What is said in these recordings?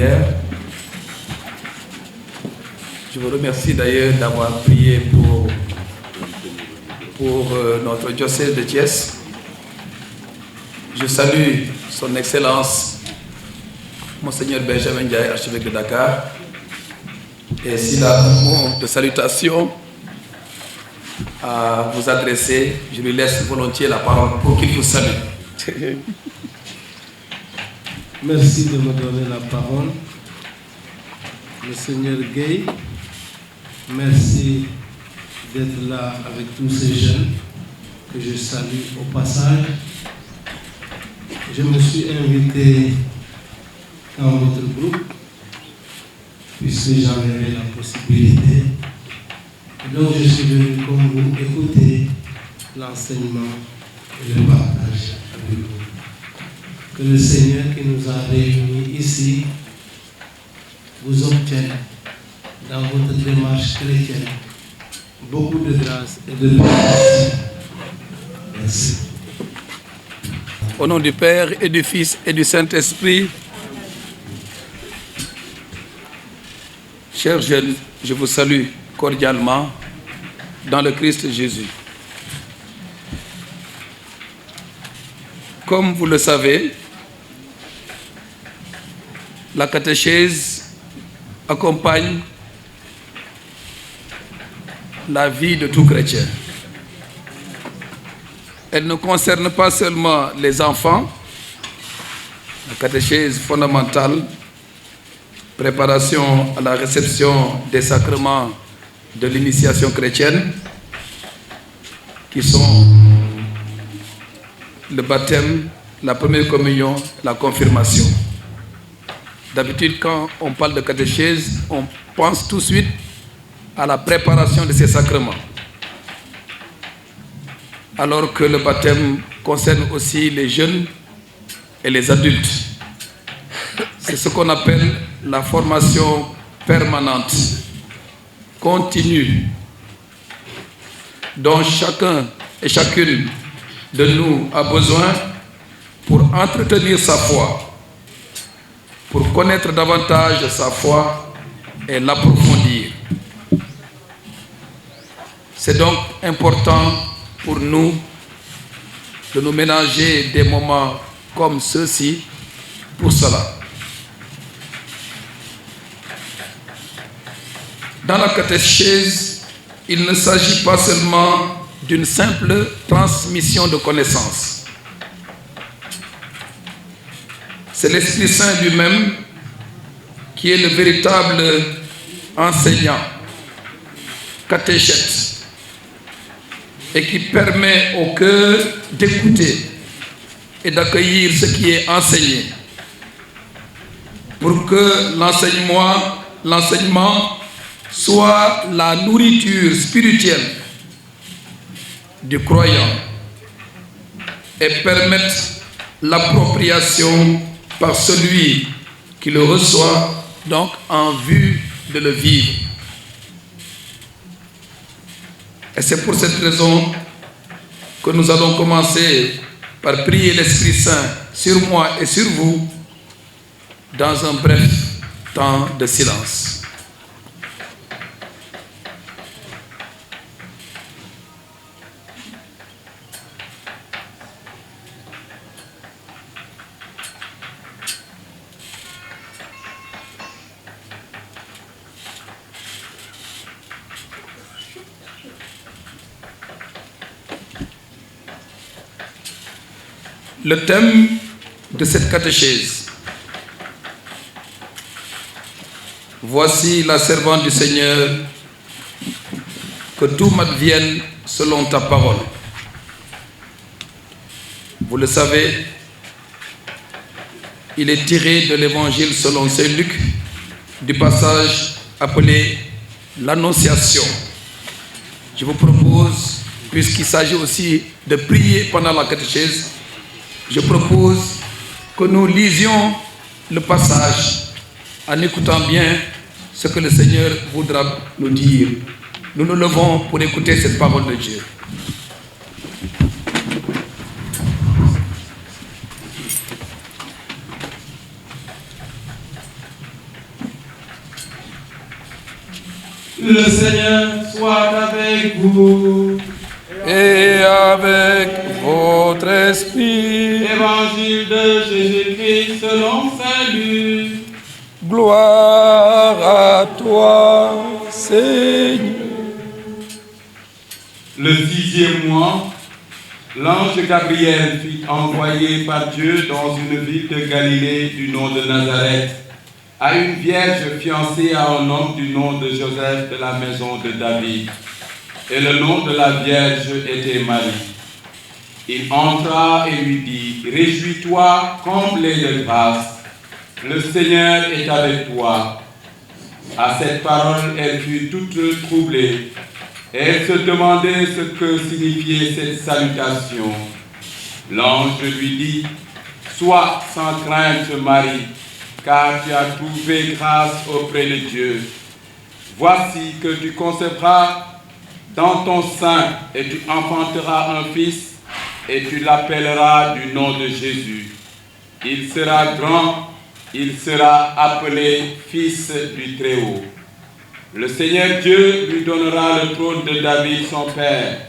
prière. Je vous remercie d'ailleurs d'avoir prié pour notre diocèse de Thiès. Je salue son Excellence, Monseigneur Benjamin Ndiaye, archevêque de Dakar. Et s'il a un mot de salutation à vous adresser, je lui laisse volontiers la parole pour qu'il vous salue. Merci de me donner la parole. Monseigneur Gay, merci d'être là avec tous ces jeunes que je salue au passage. Je me suis invité dans votre groupe puisque j'en avais la possibilité. Et donc je suis venu comme vous écouter l'enseignement et le partage avec vous. Que le Seigneur qui nous a réunis ici vous obtienne dans votre démarche chrétienne beaucoup de grâce et de bénédiction. Merci. Au nom du Père et du Fils et du Saint-Esprit, chers jeunes, je vous salue cordialement dans le Christ Jésus. Comme vous le savez, la catéchèse accompagne la vie de tout chrétien. Elle ne concerne pas seulement les enfants, la catéchèse fondamentale, préparation à la réception des sacrements de l'initiation chrétienne, qui sont le baptême, la première communion, la confirmation. D'habitude, quand on parle de catéchèse, on pense tout de suite à la préparation de ces sacrements. Alors que le baptême concerne aussi les jeunes et les adultes. C'est ce qu'on appelle la formation permanente, continue, dont chacun et chacune de nous a besoin pour entretenir sa foi, pour connaître davantage sa foi et l'approfondir. C'est donc important pour nous de nous ménager des moments comme ceux-ci pour cela. Dans la catéchèse, il ne s'agit pas seulement d'une simple transmission de connaissances. C'est l'Esprit Saint lui-même qui est le véritable enseignant, catéchète, et qui permet au cœur d'écouter et d'accueillir ce qui est enseigné, pour que l'enseignement soit la nourriture spirituelle du croyant et permette l'appropriation par celui qui le reçoit, donc en vue de le vivre. Et c'est pour cette raison que nous allons commencer par prier l'Esprit Saint sur moi et sur vous dans un bref temps de silence. Le thème de cette catéchèse. Voici la servante du Seigneur, que tout m'advienne selon ta parole. Vous le savez, il est tiré de l'évangile selon saint Luc, du passage appelé l'Annonciation. Je vous propose, puisqu'il s'agit aussi de prier pendant la catéchèse, je propose que nous lisions le passage en écoutant bien ce que le Seigneur voudra nous dire. Nous nous levons pour écouter cette parole de Dieu. Le Seigneur soit avec vous. Et avec votre esprit. Évangile de Jésus-Christ selon saint Luc. Gloire à toi, Seigneur. Le 6e mois, l'ange Gabriel fut envoyé par Dieu dans une ville de Galilée du nom de Nazareth, à une vierge fiancée à un homme du nom de Joseph de la maison de David. Et le nom de la vierge était Marie. Il entra et lui dit, « Réjouis-toi, comblée de grâce, le Seigneur est avec toi. » À cette parole, elle fut toute troublée, et elle se demandait ce que signifiait cette salutation. L'ange lui dit, « Sois sans crainte, Marie, car tu as trouvé grâce auprès de Dieu. Voici que tu concevras dans ton sein, et tu enfanteras un fils, et tu l'appelleras du nom de Jésus. Il sera grand, il sera appelé Fils du Très-Haut. Le Seigneur Dieu lui donnera le trône de David son père.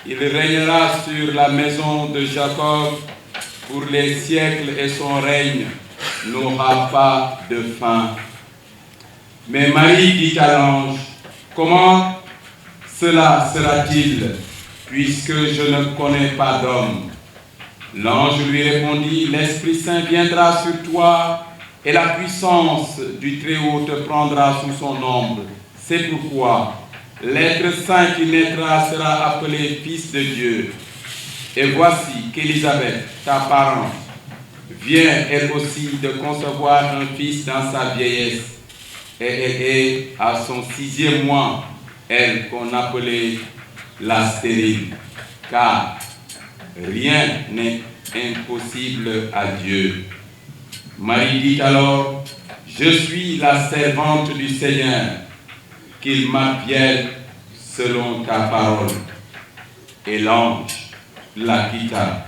Il régnera sur la maison de Jacob pour les siècles et son règne n'aura pas de fin. » Mais Marie dit à l'ange, « Comment cela sera-t-il, puisque je ne connais pas d'homme ?» L'ange lui répondit, « L'Esprit Saint viendra sur toi, et la puissance du Très-Haut te prendra sous son ombre. C'est pourquoi l'être saint qui naîtra sera appelé Fils de Dieu. Et voici qu'Élisabeth, ta parente, vient elle aussi de concevoir un fils dans sa vieillesse, et elle est à son 6e mois, elle qu'on appelait la stérile, car rien n'est impossible à Dieu. » Marie dit alors, « Je suis la servante du Seigneur, qu'il m'advienne selon ta parole. » Et l'ange la quitta.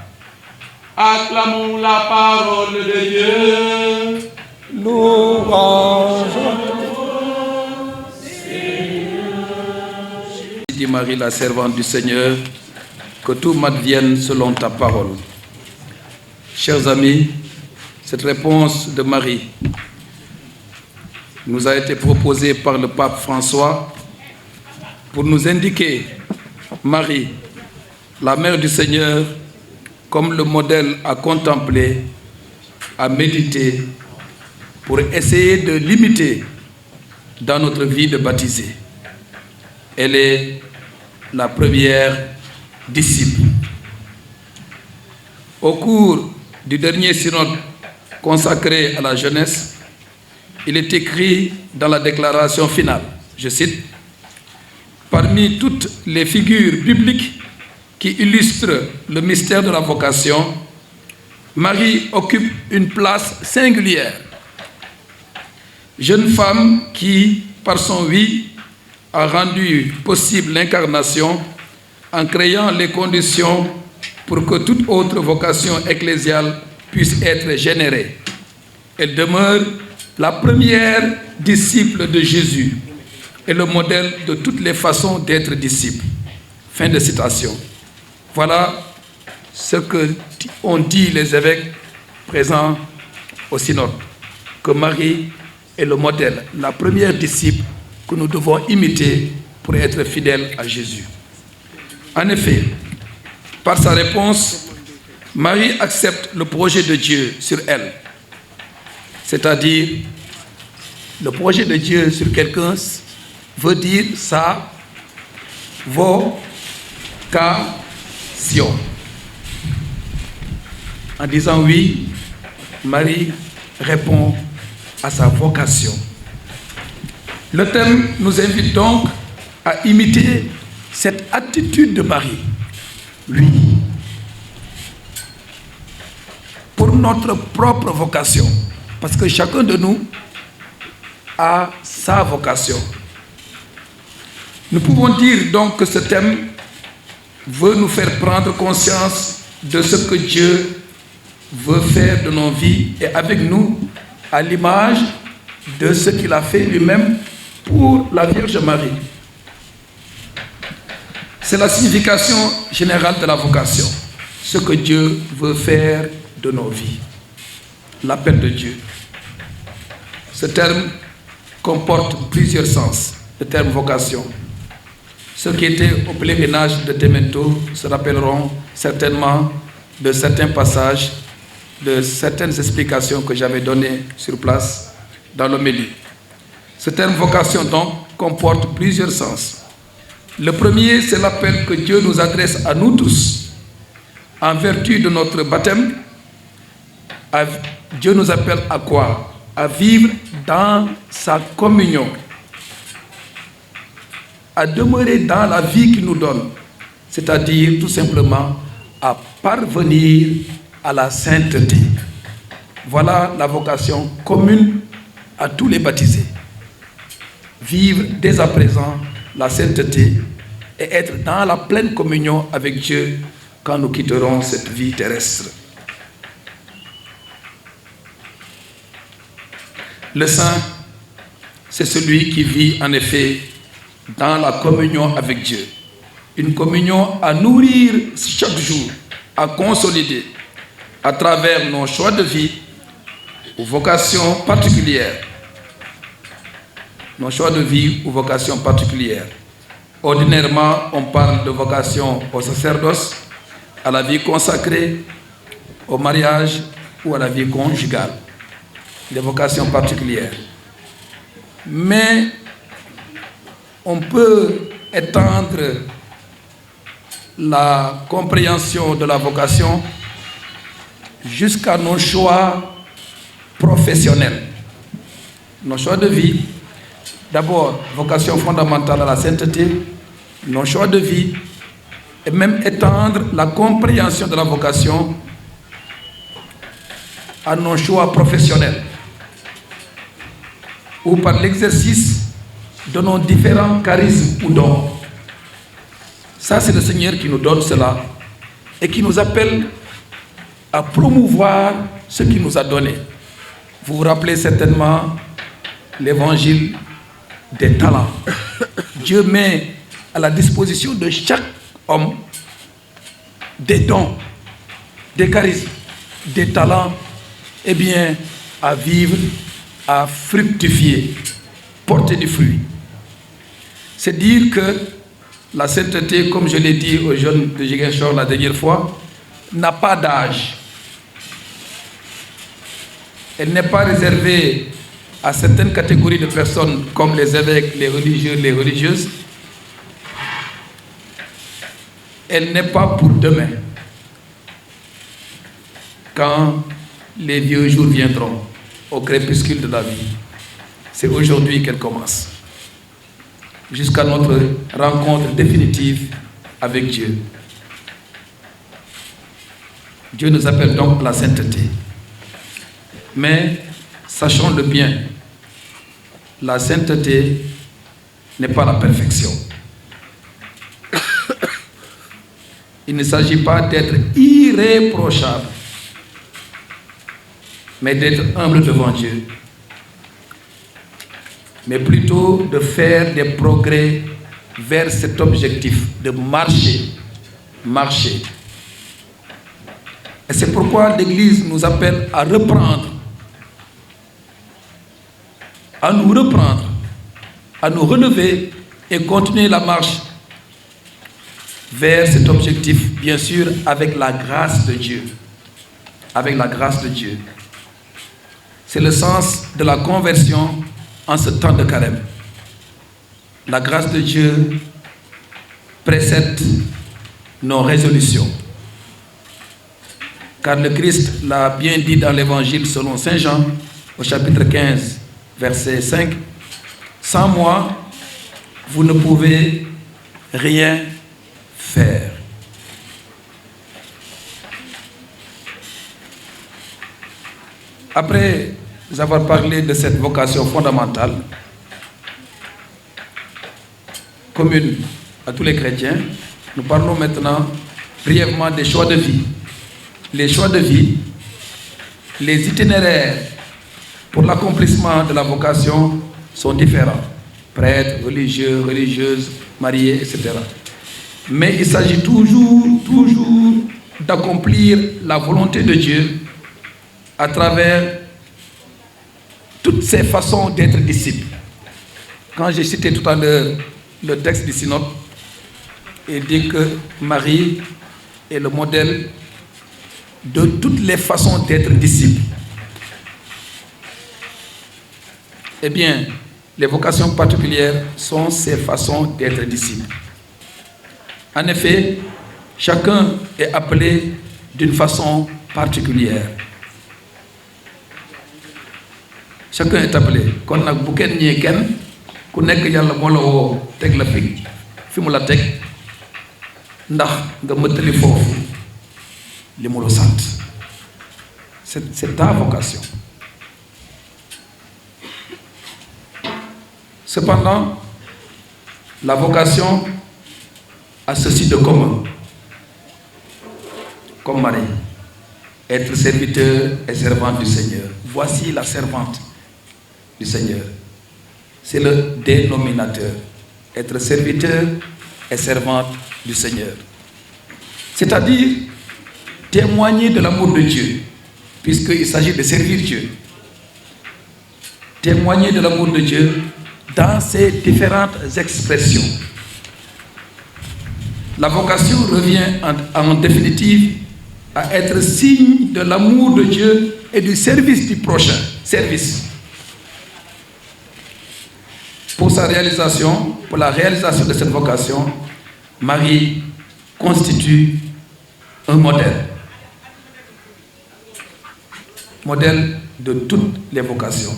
Acclamons la parole de Dieu. Louange. Dit Marie, la servante du Seigneur, que tout m'advienne selon ta parole. Chers amis, cette réponse de Marie nous a été proposée par le pape François pour nous indiquer Marie, la mère du Seigneur, comme le modèle à contempler, à méditer, pour essayer de l'imiter dans notre vie de baptisé. Elle est la première disciple. Au cours du dernier synode consacré à la jeunesse, il est écrit dans la déclaration finale, je cite, « Parmi toutes les figures bibliques qui illustrent le mystère de la vocation, Marie occupe une place singulière. Jeune femme qui, par son oui, a rendu possible l'incarnation en créant les conditions pour que toute autre vocation ecclésiale puisse être générée. Elle demeure la première disciple de Jésus et le modèle de toutes les façons d'être disciple. » Fin de citation. Voilà ce qu'ont dit les évêques présents au synode, que Marie est le modèle, la première disciple que nous devons imiter pour être fidèles à Jésus. En effet, par sa réponse, Marie accepte le projet de Dieu sur elle, c'est-à-dire le projet de Dieu sur quelqu'un veut dire sa vocation. En disant oui, Marie répond à sa vocation. Le thème nous invite donc à imiter cette attitude de Marie. Oui. Pour notre propre vocation. Parce que chacun de nous a sa vocation. Nous pouvons dire donc que ce thème veut nous faire prendre conscience de ce que Dieu veut faire de nos vies et avec nous à l'image de ce qu'il a fait lui-même pour la Vierge Marie. C'est la signification générale de la vocation, ce que Dieu veut faire de nos vies, l'appel de Dieu. Ce terme comporte plusieurs sens, le terme vocation. Ceux qui étaient au pèlerinage de Temento se rappelleront certainement de certains passages, de certaines explications que j'avais données sur place dans l'homélie. Ce terme vocation donc comporte plusieurs sens. Le premier, c'est l'appel que Dieu nous adresse à nous tous. En vertu de notre baptême, Dieu nous appelle à quoi? À vivre dans sa communion, à demeurer dans la vie qu'il nous donne, c'est-à-dire tout simplement à parvenir à la sainteté. Voilà la vocation commune à tous les baptisés. Vivre dès à présent la sainteté et être dans la pleine communion avec Dieu quand nous quitterons cette vie terrestre. Le saint, c'est celui qui vit en effet dans la communion avec Dieu. Une communion à nourrir chaque jour, à consolider à travers nos choix de vie ou vocations particulières. Nos choix de vie ou vocations particulières. Ordinairement, on parle de vocation au sacerdoce, à la vie consacrée, au mariage ou à la vie conjugale. Des vocations particulières. Mais on peut étendre la compréhension de la vocation jusqu'à nos choix professionnels, nos choix de vie. D'abord, vocation fondamentale à la sainteté, nos choix de vie, et même étendre la compréhension de la vocation à nos choix professionnels, ou par l'exercice de nos différents charismes ou dons. Ça, c'est le Seigneur qui nous donne cela et qui nous appelle à promouvoir ce qu'il nous a donné. Vous vous rappelez certainement l'évangile des talents. Dieu met à la disposition de chaque homme des dons, des charismes, des talents, et bien à vivre, à fructifier, porter du fruit. C'est dire que la sainteté, comme je l'ai dit aux jeunes de Ziguinchor la dernière fois, n'a pas d'âge. Elle n'est pas réservée à certaines catégories de personnes comme les évêques, les religieux, les religieuses. Elle n'est pas pour demain, quand les vieux jours viendront, au crépuscule de la vie. C'est aujourd'hui qu'elle commence, jusqu'à notre rencontre définitive avec Dieu. Dieu nous appelle donc à la sainteté. Mais sachons-le bien, la sainteté n'est pas la perfection. Il ne s'agit pas d'être irréprochable, mais d'être humble devant Dieu, mais plutôt de faire des progrès vers cet objectif, de marcher. Et c'est pourquoi l'Église nous appelle à reprendre, à nous reprendre, à nous relever et continuer la marche vers cet objectif, bien sûr, avec la grâce de Dieu. Avec la grâce de Dieu. C'est le sens de la conversion en ce temps de carême. La grâce de Dieu précède nos résolutions. Car le Christ l'a bien dit dans l'Évangile selon Saint Jean, au chapitre 15, verset 5. Sans moi, vous ne pouvez rien faire. Après avoir parlé de cette vocation fondamentale, commune à tous les chrétiens, nous parlons maintenant brièvement des choix de vie. Les choix de vie, les itinéraires pour l'accomplissement de la vocation sont différents. prêtres, religieux, religieuses, mariés, etc. Mais il s'agit toujours d'accomplir la volonté de Dieu à travers toutes ces façons d'être disciple. Quand j'ai cité tout à l'heure le texte du synode, il dit que Marie est le modèle de toutes les façons d'être disciple. Eh bien, les vocations particulières sont ces façons d'être disciple. En effet, chacun est appelé d'une façon particulière. Chacun est appelé. Kon nak bu kenn ñee kenn ku nekk yàlla moo la woo teg la fi mu la teg ndax nga mëttali foofu li mu la sant. C'est ta vocation. Cependant, la vocation a ceci de commun, comme Marie, être serviteur et servante du Seigneur. Voici la servante du Seigneur. C'est le dénominateur. Être serviteur et servante du Seigneur. C'est-à-dire témoigner de l'amour de Dieu, puisqu'il s'agit de servir Dieu. Témoigner de l'amour de Dieu dans ses différentes expressions. La vocation revient en définitive à être signe de l'amour de Dieu et du service du prochain. Service. Pour sa réalisation, pour la réalisation de cette vocation, Marie constitue un modèle. Modèle de toutes les vocations.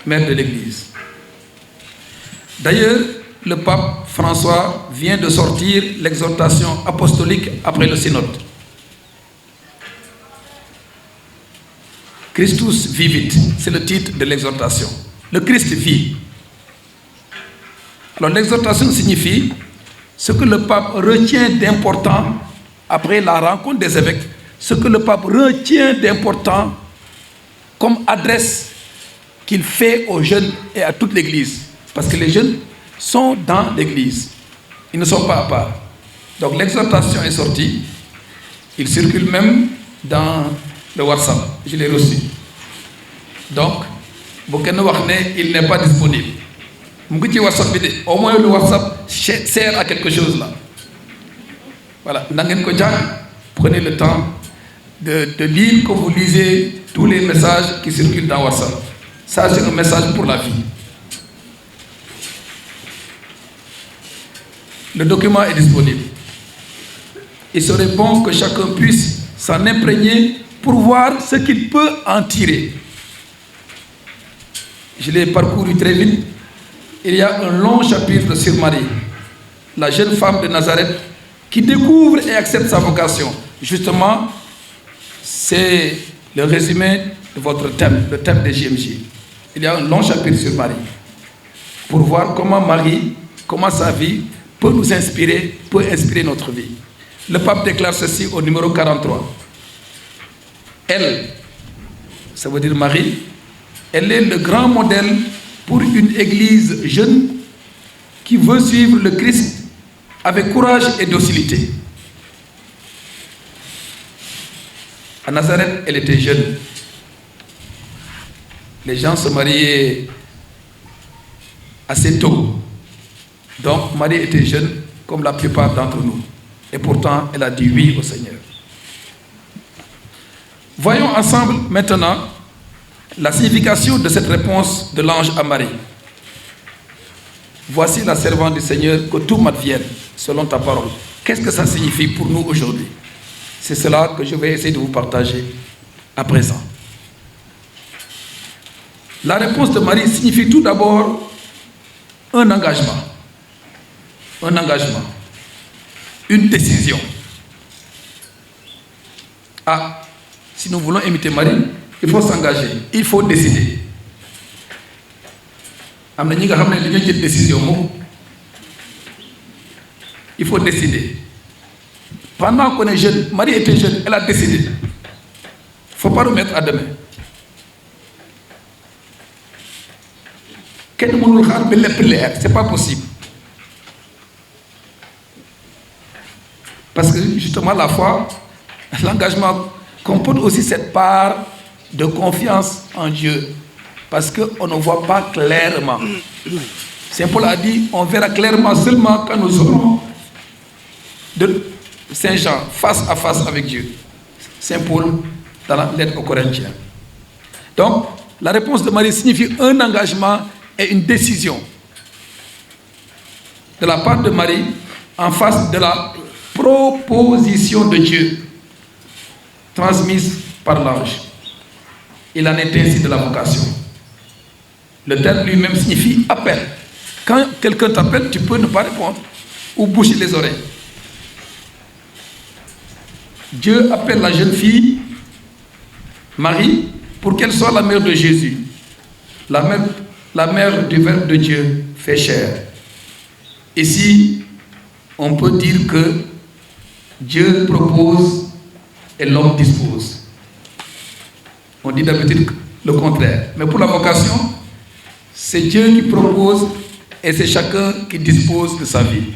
Mère de l'Église. D'ailleurs, le pape François vient de sortir l'exhortation apostolique après le synode. Christus vivit, c'est le titre de l'exhortation. Le Christ vit. Alors l'exhortation signifie ce que le pape retient d'important après la rencontre des évêques, ce que le pape retient d'important comme adresse qu'il fait aux jeunes et à toute l'Église. Parce que les jeunes sont dans l'Église. Ils ne sont pas à part. Donc l'exhortation est sortie. Il circule même dans le WhatsApp. Je l'ai reçu. Donc, il n'est pas disponible. Au moins le WhatsApp sert à quelque chose là. Voilà. Prenez le temps de lire, que vous lisez tous les messages qui circulent dans WhatsApp. Ça, c'est un message pour la vie. Le document est disponible. Il serait bon que chacun puisse s'en imprégner pour voir ce qu'il peut en tirer. Je l'ai parcouru très vite. Il y a un long chapitre sur Marie, la jeune femme de Nazareth qui découvre et accepte sa vocation. Justement, c'est le résumé de votre thème, le thème des JMJ. Il y a un long chapitre sur Marie pour voir comment Marie, comment sa vie peut nous inspirer, peut inspirer notre vie. Le pape déclare ceci au numéro 43. Elle, ça veut dire Marie, elle est le grand modèle pour une église jeune qui veut suivre le Christ avec courage et docilité. À Nazareth, elle était jeune. Les gens se mariaient assez tôt. Donc, Marie était jeune, comme la plupart d'entre nous. Et pourtant, elle a dit oui au Seigneur. Voyons ensemble maintenant la signification de cette réponse de l'ange à Marie. Voici la servante du Seigneur, que tout m'advienne selon ta parole. Qu'est-ce que ça signifie pour nous aujourd'hui? C'est cela que je vais essayer de vous partager à présent. La réponse de Marie signifie tout d'abord un engagement. Un engagement. Une décision. Ah, si nous voulons imiter Marie, il faut s'engager, il faut décider. Il faut décider. Pendant qu'on est jeune, Marie était jeune, elle a décidé. Il ne faut pas remettre à demain. C'est pas possible. Parce que justement la foi, l'engagement comporte aussi cette part de confiance en Dieu. Parce qu'on ne voit pas clairement. Saint Paul a dit, on verra clairement seulement quand nous aurons de Saint Jean face à face avec Dieu. Saint Paul dans la lettre aux Corinthiens. Donc, la réponse de Marie signifie un engagement et une décision de la part de Marie en face de la proposition de Dieu transmise par l'ange. Il en est ainsi de la vocation. Le terme lui-même signifie appel. Quand quelqu'un t'appelle, tu peux ne pas répondre ou boucher les oreilles. Dieu appelle la jeune fille Marie pour qu'elle soit la mère de Jésus, la mère du Verbe de Dieu fait chair. Ici, on peut dire que Dieu propose et l'homme dispose. On dit d'habitude le contraire. Mais pour la vocation, c'est Dieu qui propose et c'est chacun qui dispose de sa vie.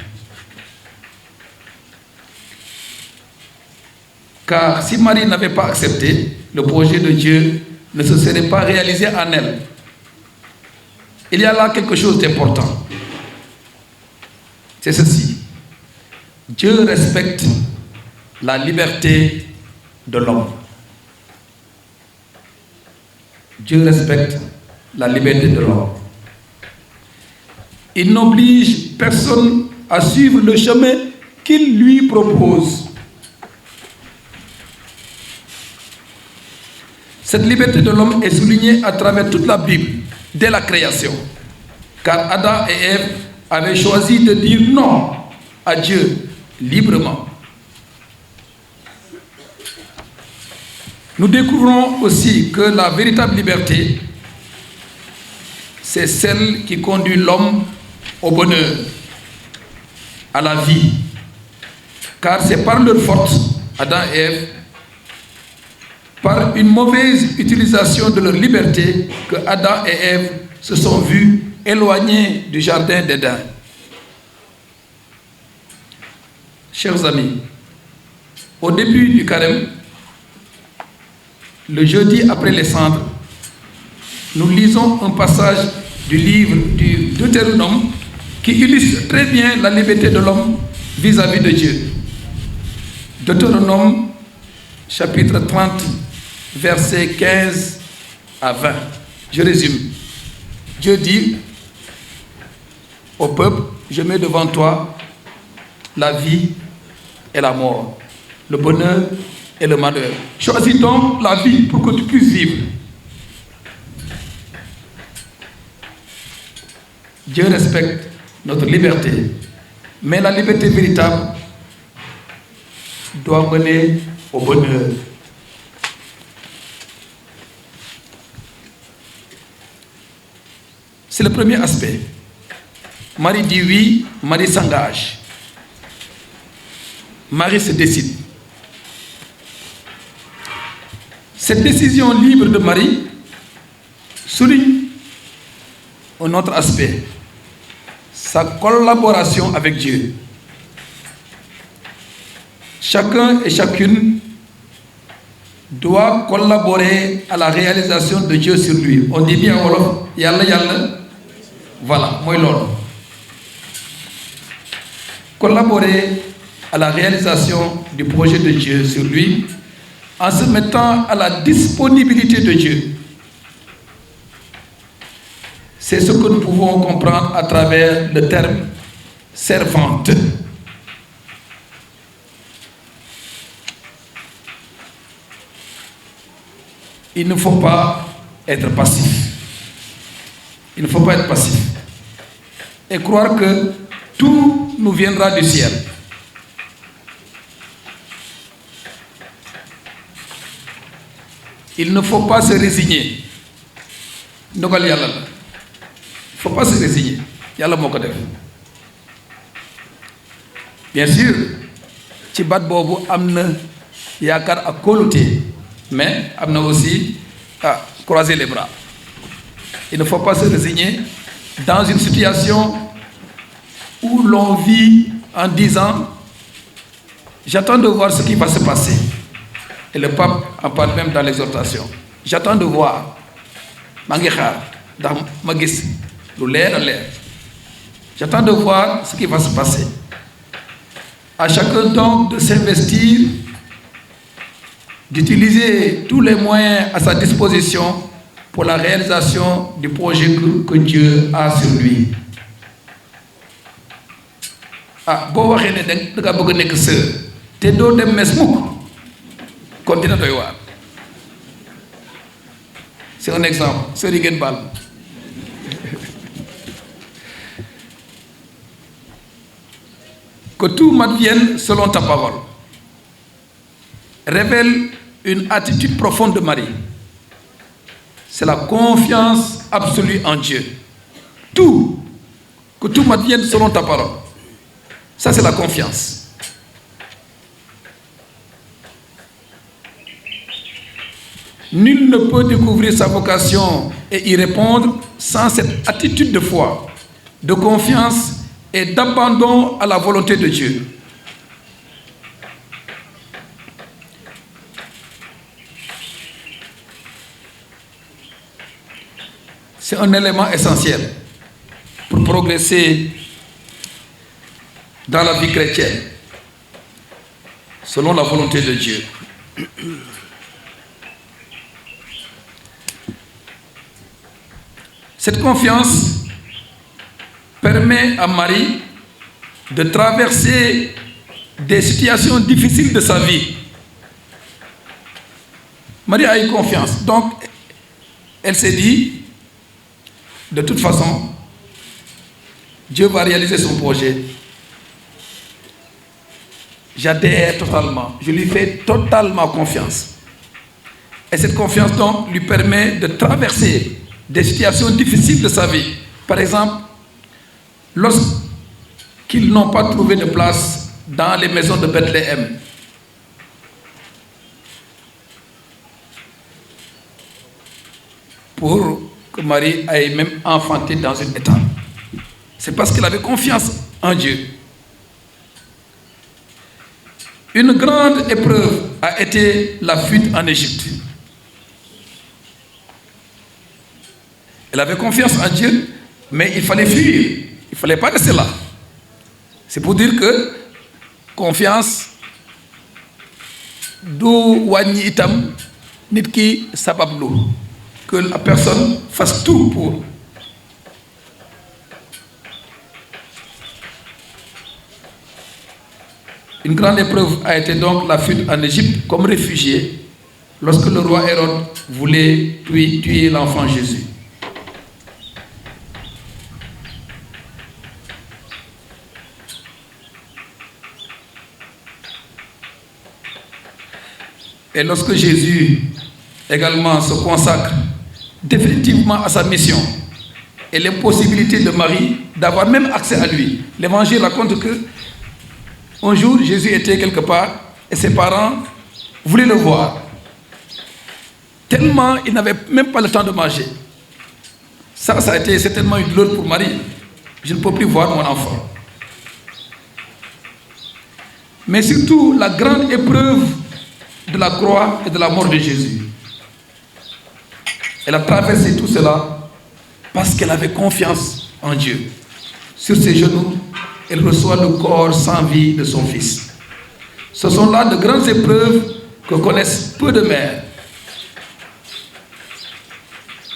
Car si Marie n'avait pas accepté, le projet de Dieu ne se serait pas réalisé en elle. Il y a là quelque chose d'important. C'est ceci. Dieu respecte la liberté de l'homme. Dieu respecte la liberté de l'homme. Il n'oblige personne à suivre le chemin qu'il lui propose. Cette liberté de l'homme est soulignée à travers toute la Bible, dès la création. Car Adam et Ève avaient choisi de dire non à Dieu librement. Nous découvrons aussi que la véritable liberté, c'est celle qui conduit l'homme au bonheur, à la vie. Car c'est par leur faute, Adam et Ève, par une mauvaise utilisation de leur liberté, que Adam et Ève se sont vus éloignés du jardin d'Éden. Chers amis, au début du carême, le jeudi après les cendres, nous lisons un passage du livre du Deutéronome qui illustre très bien la liberté de l'homme vis-à-vis de Dieu. Deutéronome, chapitre 30, versets 15 à 20. Je résume. Dieu dit au peuple, je mets devant toi la vie et la mort, le bonheur et le malheur. Choisis donc la vie pour que tu puisses vivre. Dieu respecte notre liberté, mais la liberté véritable doit mener au bonheur. C'est le premier aspect. Marie dit oui, Marie s'engage. Marie se décide. Cette décision libre de Marie souligne un autre aspect, sa collaboration avec Dieu. Chacun et chacune doit collaborer à la réalisation de Dieu sur lui. On dit bien en wolof, yalla yalla. Voilà, moi l'ordre. Collaborer à la réalisation du projet de Dieu sur lui en se mettant à la disponibilité de Dieu. C'est ce que nous pouvons comprendre à travers le terme servante. Il ne faut pas être passif. Il ne faut pas être passif. Et croire que tout nous viendra du ciel. Il ne faut pas se résigner. Il ne faut pas se résigner. Bien sûr, ci bat bobu amna yakar ak koluté, mais amna aussi à croiser les bras. Il ne faut pas se résigner dans une situation où l'on vit en disant « J'attends de voir ce qui va se passer ». Et le pape en parle même dans l'exhortation. J'attends de voir. J'attends de voir ce qui va se passer. À chacun donc de s'investir, d'utiliser tous les moyens à sa disposition pour la réalisation du projet que Dieu a sur lui. Boo waxee ne da nga bëgg nekk sœur te doo dem mes mukk kon dina doy waar. C'est un exemple. Sœur yi ngeen baal. Que tout m'advienne selon ta parole révèle une attitude profonde de Marie. C'est la confiance absolue en Dieu. Tout, que tout m'advienne selon ta parole. Ça, c'est la confiance. Nul ne peut découvrir sa vocation et y répondre sans cette attitude de foi, de confiance et d'abandon à la volonté de Dieu. C'est un élément essentiel pour progresser dans la vie chrétienne, selon la volonté de Dieu. Cette confiance permet à Marie de traverser des situations difficiles de sa vie. Marie a eu confiance, donc elle s'est dit, de toute façon, Dieu va réaliser son projet. J'adhère totalement, je lui fais totalement confiance. Et cette confiance donc lui permet de traverser des situations difficiles de sa vie. Par exemple, lorsqu'ils n'ont pas trouvé de place dans les maisons de Bethléem, pour que Marie aille même enfanter dans une étable. C'est parce qu'elle avait confiance en Dieu. Une grande épreuve a été la fuite en Égypte. Elle avait confiance en Dieu, mais il fallait fuir. Il ne fallait pas rester là. C'est pour dire que confiance du wàññi itam nit ki sabablu, que la personne fasse tout pour. Une grande épreuve a été donc la fuite en Égypte comme réfugié lorsque le roi Hérode voulait tuer l'enfant Jésus. Et lorsque Jésus également se consacre définitivement à sa mission et l'impossibilité de Marie d'avoir même accès à lui, l'Évangile raconte que un jour, Jésus était quelque part et ses parents voulaient le voir. Tellement il n'avait même pas le temps de manger. Ça a été certainement une douleur pour Marie. Je ne peux plus voir mon enfant. Mais surtout, la grande épreuve de la croix et de la mort de Jésus. Elle a traversé tout cela parce qu'elle avait confiance en Dieu. Sur ses genoux, elle reçoit le corps sans vie de son fils. Ce sont là de grandes épreuves que connaissent peu de mères.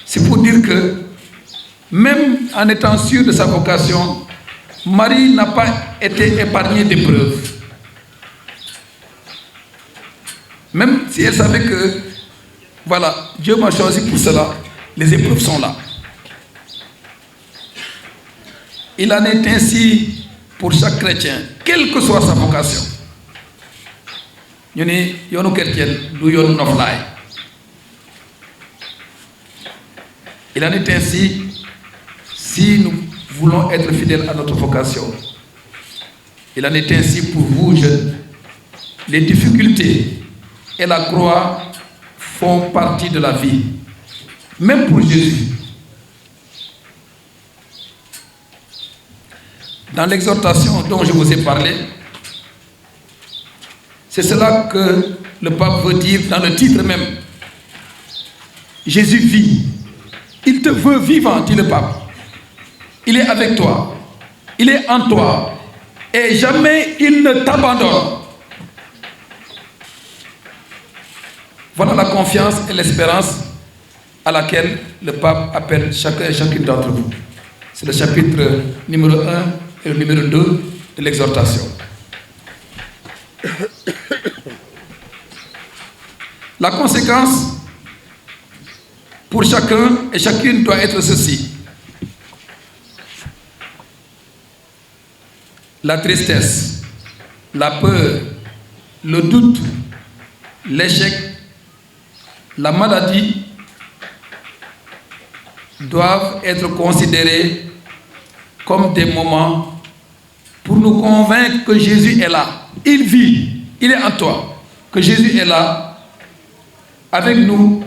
C'est pour dire que, même en étant sûre de sa vocation, Marie n'a pas été épargnée d'épreuves. Même si elle savait que, voilà, Dieu m'a choisi pour cela, les épreuves sont là. Il en est ainsi pour chaque chrétien, quelle que soit sa vocation. Ñu ne yoonu chrétien du yoonu noflaay. Il en est ainsi si nous voulons être fidèles à notre vocation. Il en est ainsi pour vous, jeunes. Les difficultés et la croix font partie de la vie. Même pour Jésus. dans l'exhortation dont je vous ai parlé. C'est cela que le pape veut dire dans le titre même. Jésus vit. Il te veut vivant, dit le pape. Il est avec toi. Il est en toi. Et jamais il ne t'abandonne. Voilà la confiance et l'espérance à laquelle le pape appelle chacun et chacune d'entre vous. C'est le chapitre numéro 1 et le numéro 2 de l'exhortation. La conséquence pour chacun et chacune doit être ceci. La tristesse, la peur, le doute, l'échec, la maladie doivent être considérés comme des moments pour nous convaincre que Jésus est là. Il vit, il est en toi, que Jésus est là avec nous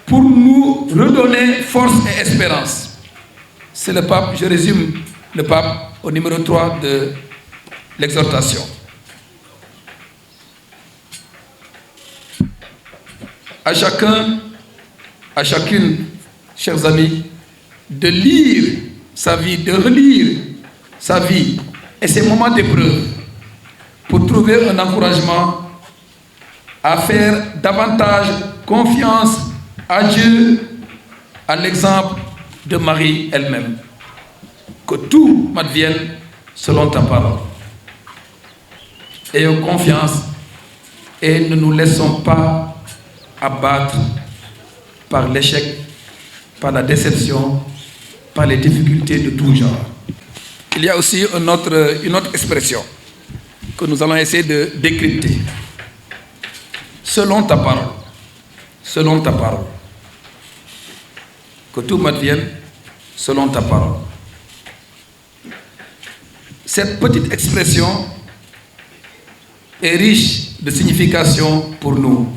pour nous redonner force et espérance. C'est le pape, je résume le pape au numéro 3 de l'exhortation. À chacun, à chacune, chers amis, de lire sa vie, de relire sa vie et ses moments d'épreuve pour trouver un encouragement à faire davantage confiance à Dieu, à l'exemple de Marie elle-même. Que tout m'advienne selon ta parole. Ayons confiance et ne nous laissons pas abattre par l'échec, par la déception, par les difficultés de tout genre. Il y a aussi une autre expression que nous allons essayer de décrypter. Selon ta parole. Selon ta parole. Que tout m'advienne selon ta parole. Cette petite expression est riche de signification pour nous.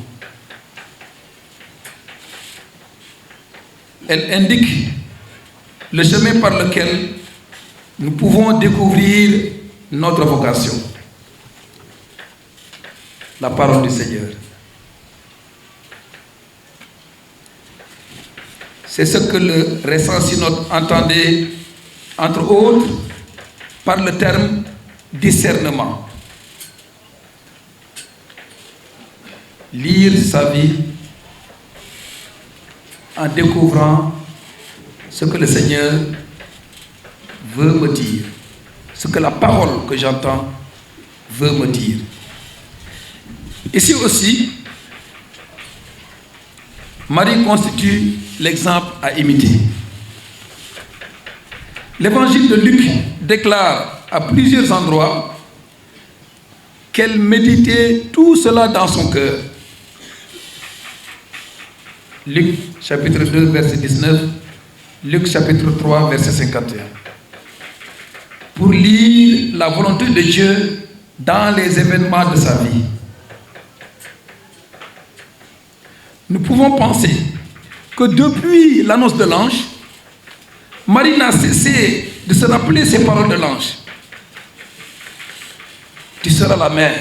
Elle indique le chemin par lequel nous pouvons découvrir notre vocation. La parole du Seigneur. C'est ce que le récent synode entendait, entre autres, par le terme discernement. Lire sa vie en découvrant ce que le Seigneur veut me dire, ce que la parole que j'entends veut me dire. Ici aussi, Marie constitue l'exemple à imiter. L'évangile de Luc déclare à plusieurs endroits qu'elle méditait tout cela dans son cœur. Luc chapitre 2 verset 19, Luc chapitre 3 verset 51. Pour lire la volonté de Dieu dans les événements de sa vie. Nous pouvons penser que depuis l'annonce de l'ange, Marie n'a cessé de se rappeler ces paroles de l'ange. Tu seras la mère.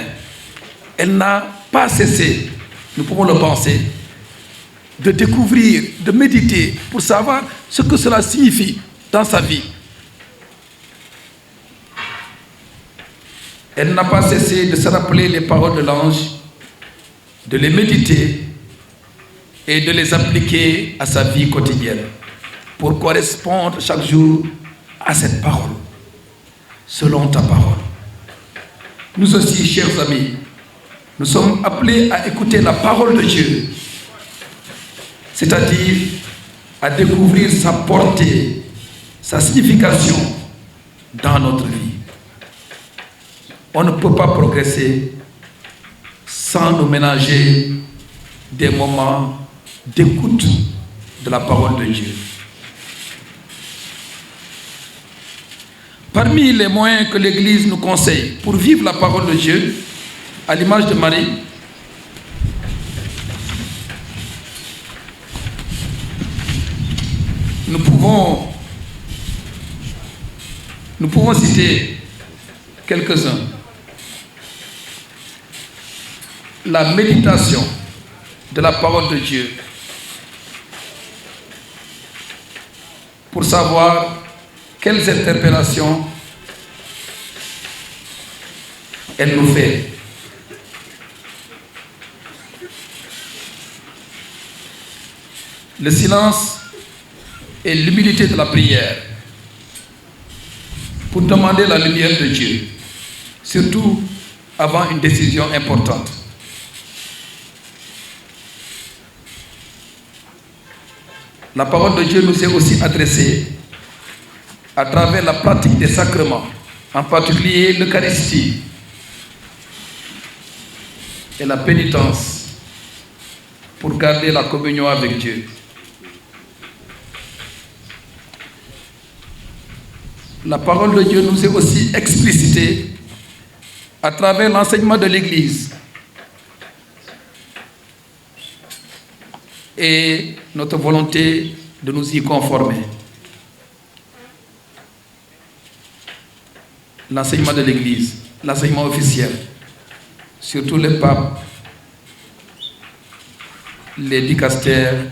Elle n'a pas cessé, nous pouvons le penser, de découvrir, de méditer pour savoir ce que cela signifie dans sa vie. Elle n'a pas cessé de se rappeler les paroles de l'ange, de les méditer et de les appliquer à sa vie quotidienne pour correspondre chaque jour à cette parole, selon ta parole. Nous aussi, chers amis, nous sommes appelés à écouter la parole de Dieu, c'est-à-dire à découvrir sa portée, sa signification dans notre vie. On ne peut pas progresser sans nous ménager des moments d'écoute de la parole de Dieu. Parmi les moyens que l'Église nous conseille pour vivre la parole de Dieu, à l'image de Marie, nous pouvons Nous pouvons citer quelques-uns. La méditation de la parole de Dieu pour savoir quelles interpellations elle nous fait. Le silence et l'humilité de la prière pour demander la lumière de Dieu, surtout avant une décision importante. La parole de Dieu nous est aussi adressée à travers la pratique des sacrements, en particulier l'Eucharistie et la pénitence pour garder la communion avec Dieu. La parole de Dieu nous est aussi explicitée à travers l'enseignement de l'Église et notre volonté de nous y conformer. L'enseignement de l'Église, l'enseignement officiel, surtout les papes, les dicastères,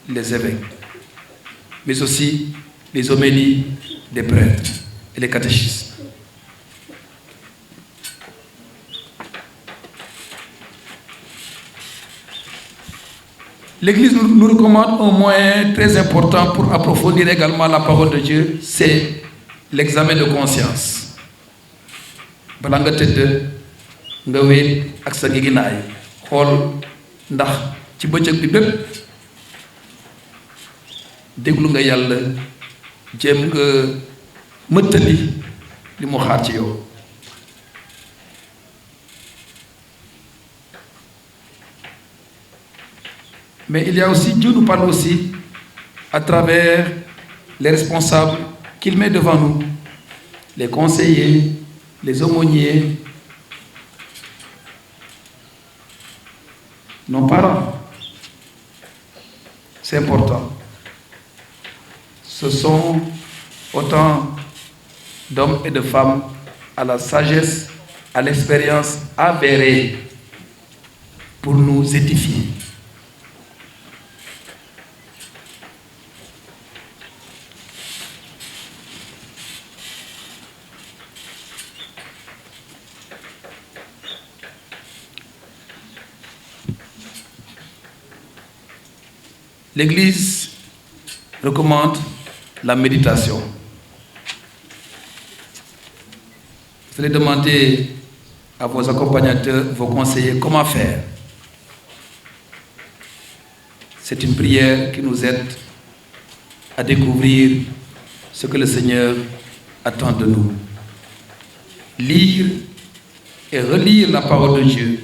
les évêques, mais aussi les homélies des prêtres et les catéchistes. L'Église nous recommande un moyen très important pour approfondir également la parole de Dieu, c'est l'examen de conscience. Bala nga tëdd nga wéet ak sa ngiginaay xool ndax ci bëccëg bi bépp déglu nga Yàlla jéem nga mëttali li mu xaar ci yow. Mais il y a aussi, Dieu nous parle aussi à travers les responsables qu'il met devant nous, les conseillers, les aumôniers, nos parents. C'est important. Ce sont autant d'hommes et de femmes à la sagesse, à l'expérience avérée pour nous édifier. L'Église recommande la méditation. Vous allez demander à vos accompagnateurs, vos conseillers, comment faire. C'est une prière qui nous aide à découvrir ce que le Seigneur attend de nous. Lire et relire la parole de Dieu.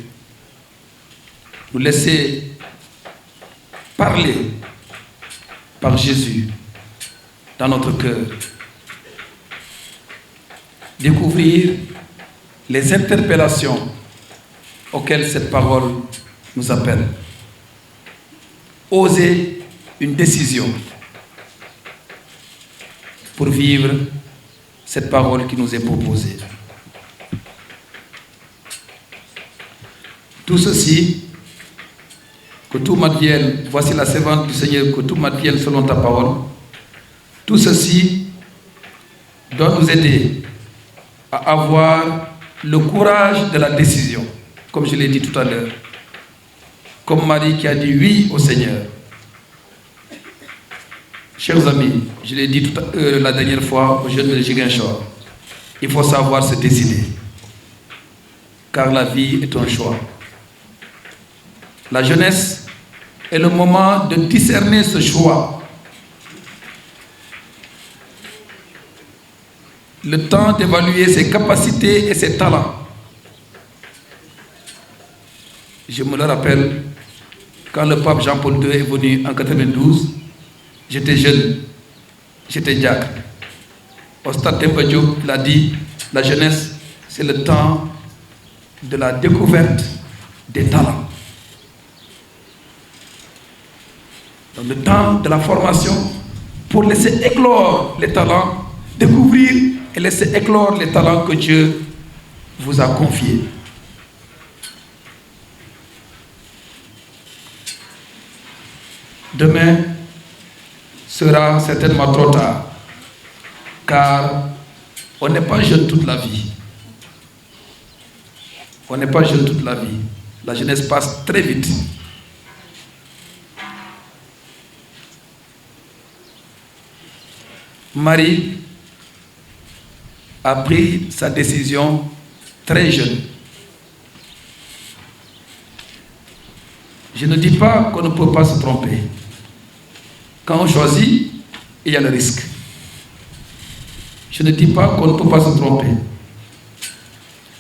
Nous laisser parler par Jésus dans notre cœur. Découvrir les interpellations auxquelles cette parole nous appelle. Oser une décision pour vivre cette parole qui nous est proposée. Tout ceci, que tout m'advienne, voici la servante du Seigneur, que tout m'advienne selon ta parole. Tout ceci doit nous aider à avoir le courage de la décision, comme je l'ai dit tout à l'heure. Comme Marie qui a dit oui au Seigneur. Chers amis, je l'ai dit la dernière fois aux jeunes de Ziguinchor, il faut savoir se décider, car la vie est un choix. La jeunesse est le moment de discerner ce choix. Le temps d'évaluer ses capacités et ses talents. Je me le rappelle, quand le pape Jean-Paul II est venu en 92, j'étais jeune, j'étais diacre. Au stade Demba Diop, il a dit, la jeunesse, c'est le temps de la découverte des talents. Donc, le temps de la formation pour laisser éclore les talents, découvrir et laissez éclore les talents que Dieu vous a confiés. Demain sera certainement trop tard, car on n'est pas jeune toute la vie. On n'est pas jeune toute la vie. La jeunesse passe très vite. Marie a pris sa décision très jeune. Je ne dis pas qu'on ne peut pas se tromper. Quand on choisit, il y a le risque. Je ne dis pas qu'on ne peut pas se tromper.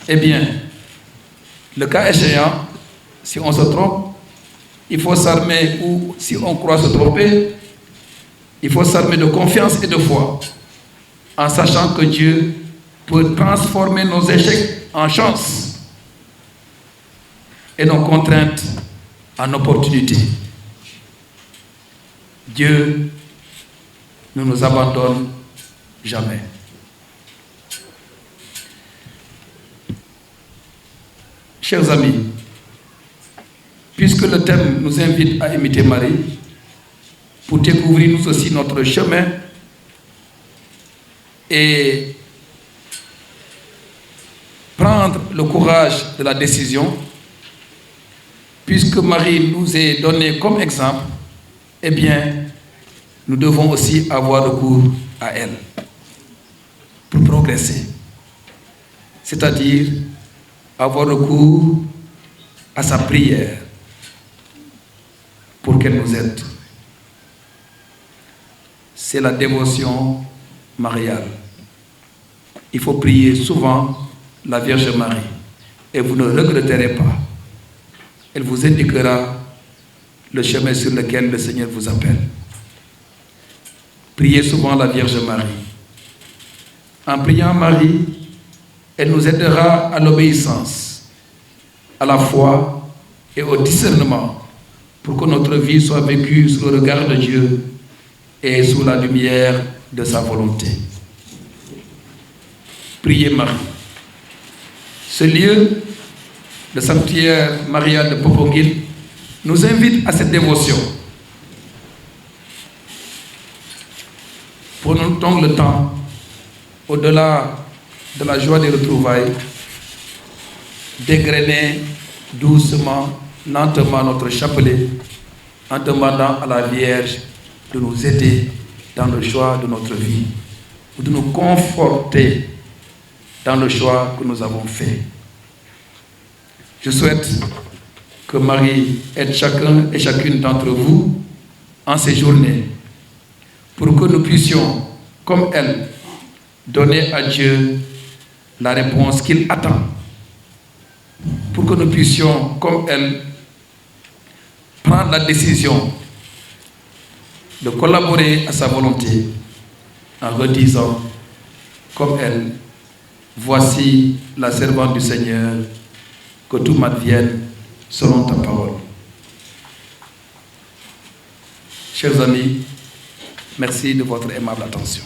Eh bien, le cas échéant, si on se trompe, il faut s'armer, ou si on croit se tromper, il faut s'armer de confiance et de foi, en sachant que Dieu peut transformer nos échecs en chances et nos contraintes en opportunités. Dieu ne nous abandonne jamais. Chers amis, puisque le thème nous invite à imiter Marie, pour découvrir nous aussi notre chemin et prendre le courage de la décision, puisque Marie nous est donnée comme exemple, eh bien, nous devons aussi avoir recours à elle pour progresser. C'est-à-dire avoir recours à sa prière pour qu'elle nous aide. C'est la dévotion mariale. Il faut prier souvent la Vierge Marie et vous ne regretterez pas. Elle vous indiquera le chemin sur lequel le Seigneur vous appelle. Priez souvent la Vierge Marie. En priant Marie, elle nous aidera à l'obéissance, à la foi et au discernement pour que notre vie soit vécue sous le regard de Dieu et sous la lumière de sa volonté. Priez Marie. Ce lieu, le sanctuaire marial de Popenguine, nous invite à cette dévotion. Prenons donc le temps, au-delà de la joie des retrouvailles, d'égrener doucement, lentement notre chapelet, en demandant à la Vierge de nous aider dans le choix de notre vie, ou de nous conforter dans le choix que nous avons fait. Je souhaite que Marie aide chacun et chacune d'entre vous en ces journées, pour que nous puissions, comme elle, donner à Dieu la réponse qu'il attend, pour que nous puissions, comme elle, prendre la décision de collaborer à sa volonté en redisant, comme elle, voici la servante du Seigneur, que tout m'advienne selon ta parole. Chers amis, merci de votre aimable attention.